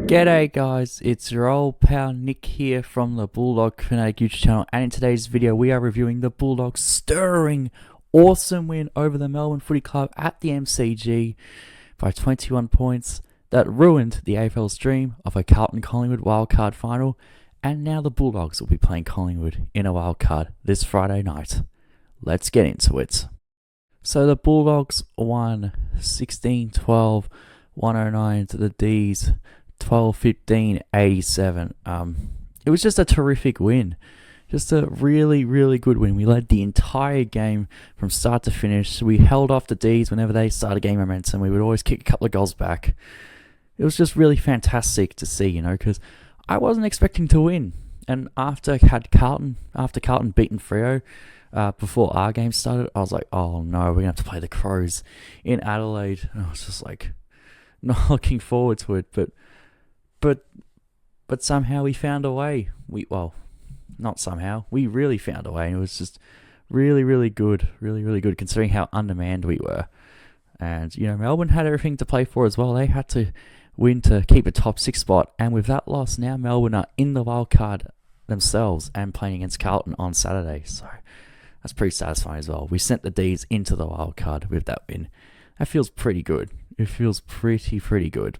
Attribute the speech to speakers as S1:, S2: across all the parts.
S1: G'day guys, it's your old pal Nick here from the Bulldog Fanatic YouTube channel, and in today's video we are reviewing the Bulldogs' stirring, awesome win over the Melbourne Footy Club at the MCG by 21 points that ruined the AFL's dream of a Collingwood wildcard final, and now the Bulldogs will be playing Collingwood in a wildcard this Friday night. Let's get into it. So the Bulldogs won 16-12, 109 to the Dees, 12-15, 87. It was just a terrific win. Just a really, really good win. We led the entire game from start to finish. We held off the Dees whenever they started gaining momentum. We would always kick a couple of goals back. It was just really fantastic to see, because I wasn't expecting to win. And after Carlton beaten Freo before our game started, I was like, oh no, we're going to have to play the Crows in Adelaide. And I was just like, not looking forward to it, but somehow we found a way. Not somehow. We really found a way, and it was just really, really good, considering how undermanned we were. And Melbourne had everything to play for as well. They had to win to keep a top 6 spot, and with that loss, now Melbourne are in the wild card themselves and playing against Carlton on Saturday. So that's pretty satisfying as well. We sent the D's into the wild card with that win. That feels pretty good. It feels pretty good.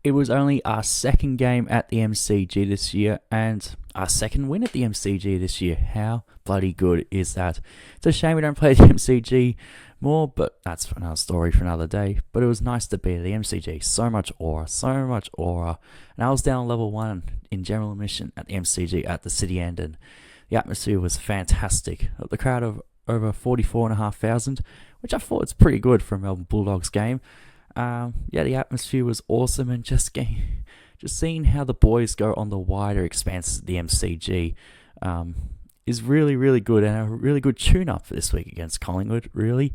S1: It was only our second game at the MCG this year and our second win at the MCG this year. How bloody good is that? It's a shame we don't play at the MCG more, but that's another story for another day. But it was nice to be at the MCG. So much aura. And I was down level 1 in general admission at the MCG at the city end, and the atmosphere was fantastic. The crowd of over 44,500, which I thought was pretty good for a Melbourne Bulldogs game. The atmosphere was awesome, and just seeing how the boys go on the wider expanses of the MCG is really good, and a really good tune-up for this week against Collingwood, really.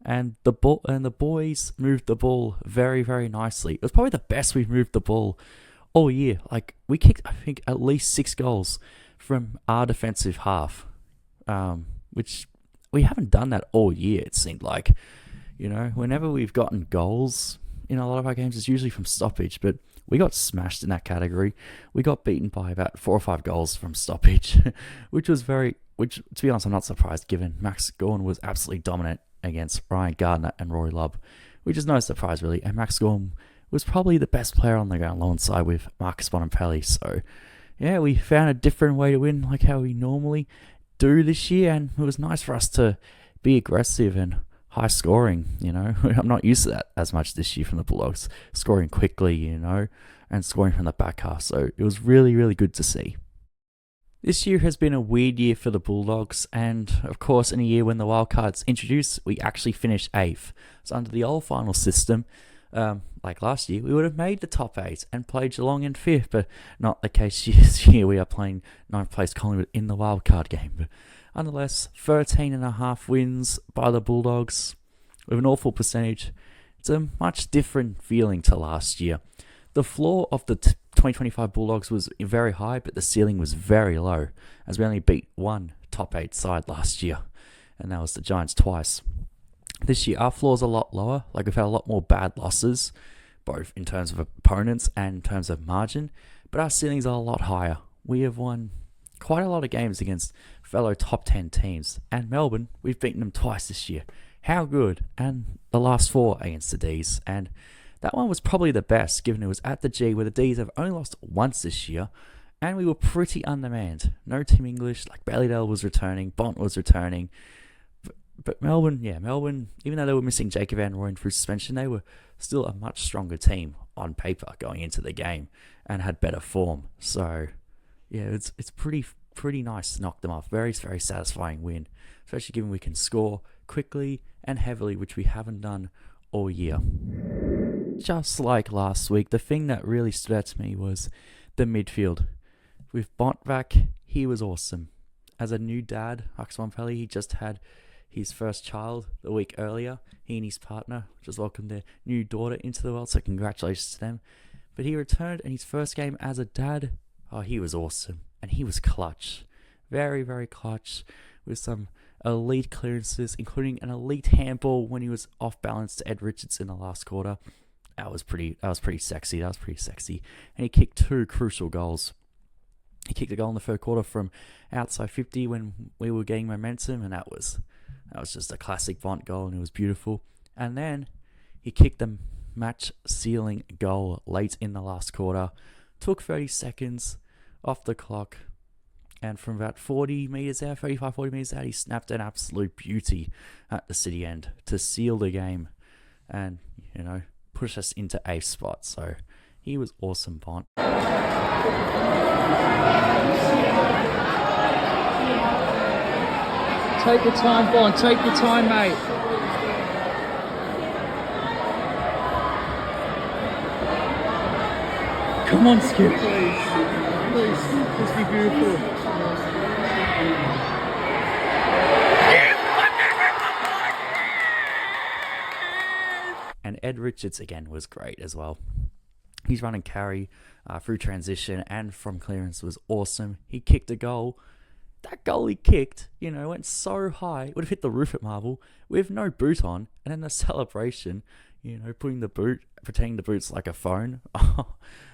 S1: And the boys moved the ball very nicely. It was probably the best we've moved the ball all year. Like, we kicked, I think, at least 6 goals from our defensive half, which we haven't done that all year, it seemed like. Whenever we've gotten goals in a lot of our games, it's usually from stoppage, but we got smashed in that category. We got beaten by about 4 or 5 goals from stoppage, which, to be honest, I'm not surprised, given Max Gawn was absolutely dominant against Ryan Gardner and Rory Lubb, which is no surprise, really. And Max Gawn was probably the best player on the ground alongside with Marcus Bonampelli. So, yeah, we found a different way to win, like how we normally do this year, and it was nice for us to be aggressive and high scoring. I'm not used to that as much this year from the Bulldogs, scoring quickly, and scoring from the back half. So it was really good to see. This year has been a weird year for the Bulldogs, and of course in a year when the wildcard's introduced, we actually finished 8th. So under the old final system, like last year, we would have made the top 8 and played Geelong in 5th, but not the case this year. We are playing 9th place Collingwood in the wildcard game. But nonetheless, 13.5 wins by the Bulldogs with an awful percentage. It's a much different feeling to last year. The floor of the 2025 Bulldogs was very high, but the ceiling was very low, as we only beat one top 8 side last year, and that was the Giants twice. This year, our floor is a lot lower. Like, we've had a lot more bad losses, both in terms of opponents and in terms of margin, but our ceilings are a lot higher. We have won quite a lot of games against fellow top 10 teams, and Melbourne, we've beaten them twice this year. How good? And the last 4 against the D's, and that one was probably the best, given it was at the G, where the D's have only lost once this year, and we were pretty undermanned. No Team English, like Bailey was returning, Bont was returning, but Melbourne, even though they were missing Jacob Van Rooyen through suspension, they were still a much stronger team on paper going into the game and had better form. So, yeah, it's pretty nice to knock them off. Very satisfying win, especially given we can score quickly and heavily, which we haven't done all year. Just like last week, the thing that really stood out to me was the midfield. With Bont back, he was awesome. As a new dad, Marcus Bonampelli, he just had his first child the week earlier. He and his partner just welcomed their new daughter into the world, so congratulations to them. But he returned in his first game as a dad. Oh, he was awesome. And he was clutch. Very clutch, with some elite clearances, including an elite handball when he was off balance to Ed Richards in the last quarter. That was pretty sexy. That was pretty sexy. And he kicked 2 crucial goals. He kicked a goal in the third quarter from outside 50 when we were getting momentum, and that was just a classic Bont goal, and it was beautiful. And then he kicked the match-sealing goal late in the last quarter. Took 30 seconds off the clock, and from about 40 metres out, 35, 40 metres out, he snapped an absolute beauty at the city end to seal the game and, push us into 8th spot. So he was awesome, Bont.
S2: Take your time, Bont. Take your time, mate. Come on, Skip. Please. Just be beautiful.
S1: And Ed Richards again was great as well. His run and carry through transition and from clearance was awesome. He kicked a goal. That goal he kicked, went so high, it would have hit the roof at Marvel with no boot on. And then the celebration, pretending the boot's like a phone.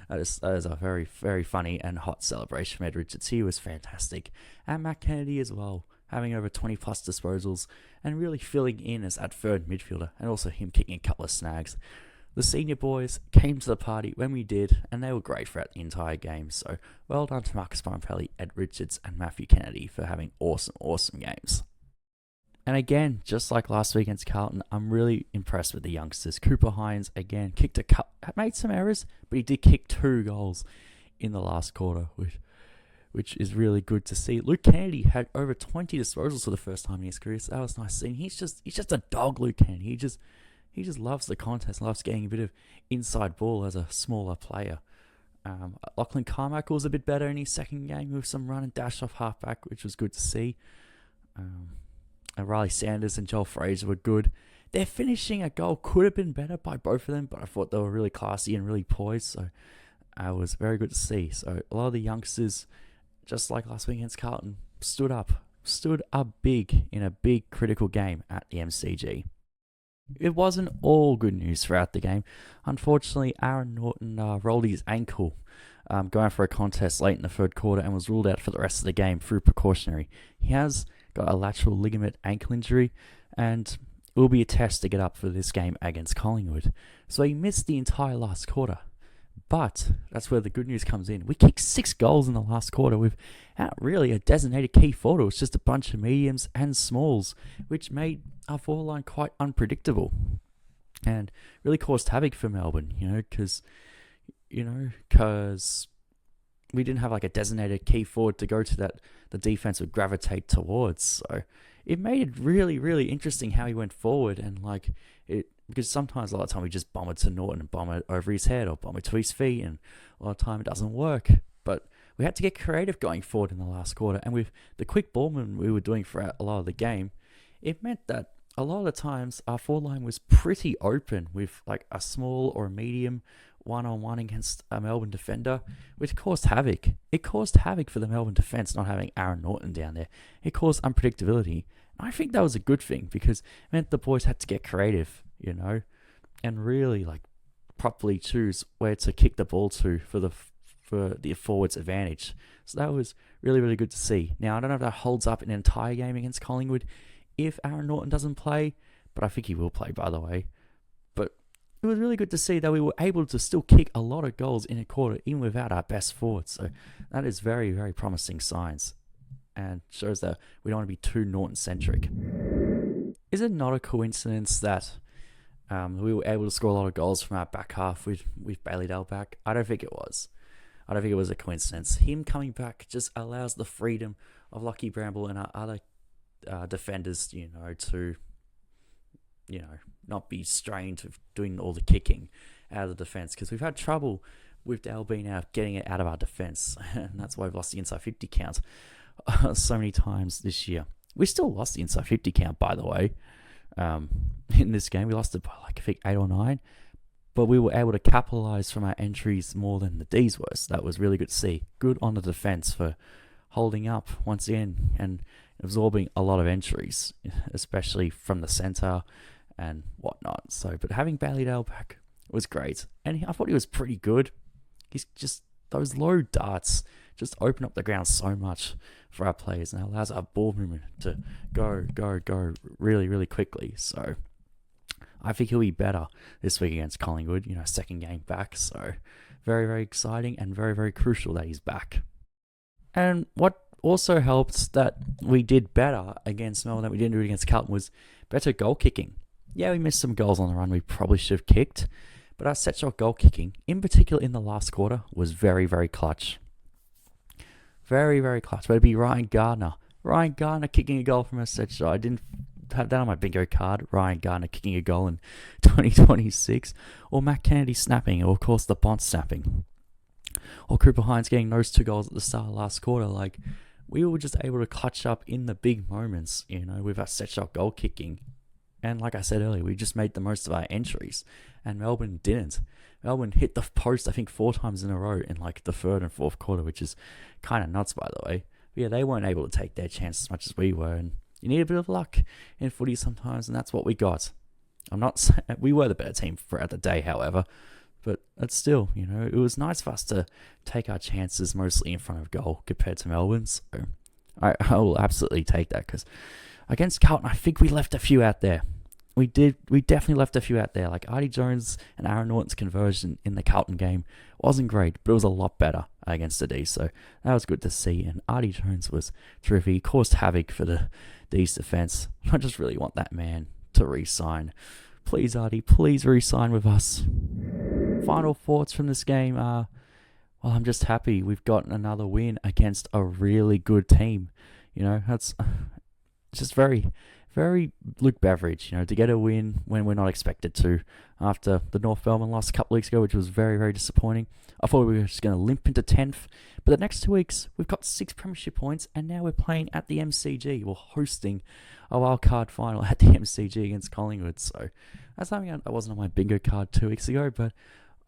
S1: That is a very, very funny and hot celebration from Ed Richards. He was fantastic. And Matt Kennedy as well, having over 20 plus disposals and really filling in as that third midfielder, and also him kicking a couple of snags. The senior boys came to the party when we did, and they were great throughout the entire game. So well done to Marcus Bonapelli, Ed Richards, and Matthew Kennedy for having awesome games. And again, just like last week against Carlton, I'm really impressed with the youngsters. Cooper Hines, again, made some errors, but he did kick 2 goals in the last quarter, which is really good to see. Luke Kennedy had over 20 disposals for the first time in his career, so that was nice seeing. He's just a dog, Luke Kennedy. He just loves the contest, loves getting a bit of inside ball as a smaller player. Lachlan Carmichael was a bit better in his second game with some run and dash off halfback, which was good to see. Riley Sanders and Joel Fraser were good. Their finishing a goal could have been better by both of them, but I thought they were really classy and really poised, so it was very good to see. So a lot of the youngsters, just like last week against Carlton, stood up big in a big critical game at the MCG. It wasn't all good news throughout the game. Unfortunately, Aaron Norton rolled his ankle going for a contest late in the third quarter and was ruled out for the rest of the game through precautionary. He has got a lateral ligament ankle injury, and it will be a test to get up for this game against Collingwood. So he missed the entire last quarter. But that's where the good news comes in. We kicked 6 goals in the last quarter without really a designated key forward. It was just a bunch of mediums and smalls, which made our forward line quite unpredictable and really caused havoc for Melbourne, because we didn't have like a designated key forward to go to that the defense would gravitate towards. So it made it really, really interesting how he went forward, and because sometimes a lot of time we just bomb it to Norton and bomb it over his head or bomb it to his feet, and a lot of time it doesn't work. But we had to get creative going forward in the last quarter, and with the quick ballman we were doing for a lot of the game, it meant that a lot of the times our forward line was pretty open with like a small or a medium one-on-one against a Melbourne defender, which caused havoc. It caused havoc for the Melbourne defence not having Aaron Norton down there. It caused unpredictability. And I think that was a good thing because it meant the boys had to get creative, and really properly choose where to kick the ball to for the forwards' advantage. So that was really, really good to see. Now, I don't know if that holds up an entire game against Collingwood if Aaron Norton doesn't play, but I think he will play, by the way. But it was really good to see that we were able to still kick a lot of goals in a quarter, even without our best forwards. So that is very, very promising signs and shows that we don't want to be too Norton-centric. Is it not a coincidence that we were able to score a lot of goals from our back half with Bailey Dale back? I don't think it was. I don't think it was a coincidence. Him coming back just allows the freedom of Lockie Bramble and our other defenders, to, not be strained of doing all the kicking out of the defence, because we've had trouble with Dale being out, getting it out of our defence, and that's why we've lost the inside 50 count so many times this year. We still lost the inside 50 count, by the way. In this game, we lost it by I think 8 or 9, but we were able to capitalise from our entries more than the Dees were. So that was really good to see. Good on the defence for holding up once again and absorbing a lot of entries, especially from the centre and whatnot. So, but having Bailey Dale back It was great. And I thought he was pretty good. He's just, those low darts just open up the ground so much for our players and allows our ball movement to go really, really quickly. So I think he'll be better this week against Collingwood, second game back. So very, very exciting and very, very crucial that he's back. And what also helped that we did better against Melbourne that we didn't do against Carlton was better goal kicking. Yeah, we missed some goals on the run we probably should have kicked, but our set shot goal kicking, in particular in the last quarter, was very, very clutch. Very, very clutch. Whether it be Ryan Gardner kicking a goal from a set shot. I didn't have that on my bingo card. Ryan Gardner kicking a goal in 2026. Or Matt Kennedy snapping. Or, of course, the Bont snapping. Or Cooper Hines getting those 2 goals at the start of last quarter. Like, we were just able to clutch up in the big moments, with our set shot goal kicking. And like I said earlier, we just made the most of our entries. And Melbourne didn't. Melbourne hit the post, I think, 4 times in a row in like the 3rd and 4th quarter, which is kind of nuts, by the way. But yeah, they weren't able to take their chance as much as we were. And you need a bit of luck in footy sometimes, and that's what we got. I'm not saying we were the better team throughout the day, however. But it's still, it was nice for us to take our chances mostly in front of goal compared to Melbourne. So I will absolutely take that, because against Carlton, I think we left a few out there. We definitely left a few out there. Like Artie Jones and Aaron Norton's conversion in the Carlton game wasn't great, but it was a lot better against the Dees. So that was good to see. And Artie Jones was terrific. He caused havoc for the Dees defense. I just really want that man to re-sign. Please, Artie, please re-sign with us. Final thoughts from this game are, well, I'm just happy we've gotten another win against a really good team. That's just very, very Luke Beveridge, to get a win when we're not expected to after the North Melbourne loss a couple of weeks ago, which was very, very disappointing. I thought we were just going to limp into 10th, but the next 2 weeks, we've got 6 premiership points, and now we're playing at the MCG. We're hosting a wildcard final at the MCG against Collingwood, so that's something that wasn't on my bingo card 2 weeks ago, but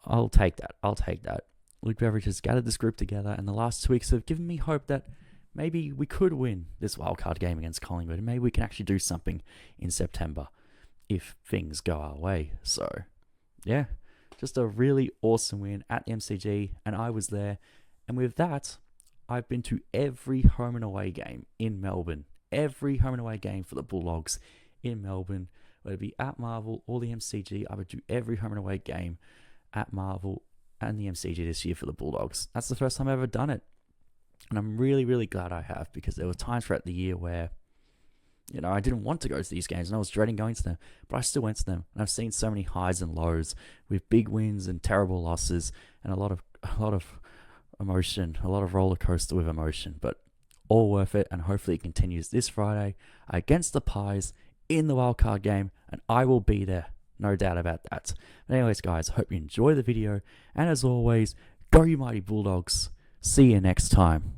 S1: I'll take that. Luke Beveridge has gathered this group together, and the last 2 weeks have given me hope that maybe we could win this wildcard game against Collingwood, and maybe we can actually do something in September if things go our way. So, yeah, just a really awesome win at the MCG, and I was there. And with that, I've been to every home and away game in Melbourne. Every home and away game for the Bulldogs in Melbourne, whether it be at Marvel or the MCG. I would do every home and away game at Marvel and the MCG this year for the Bulldogs. That's the first time I've ever done it. And I'm really, really glad I have, because there were times throughout the year where, I didn't want to go to these games and I was dreading going to them, but I still went to them. And I've seen so many highs and lows with big wins and terrible losses and a lot of emotion, a lot of roller coaster with emotion, but all worth it. And hopefully it continues this Friday against the Pies in the wildcard game, and I will be there. No doubt about that. But anyways, guys, I hope you enjoy the video. And as always, go you mighty Bulldogs. See you next time.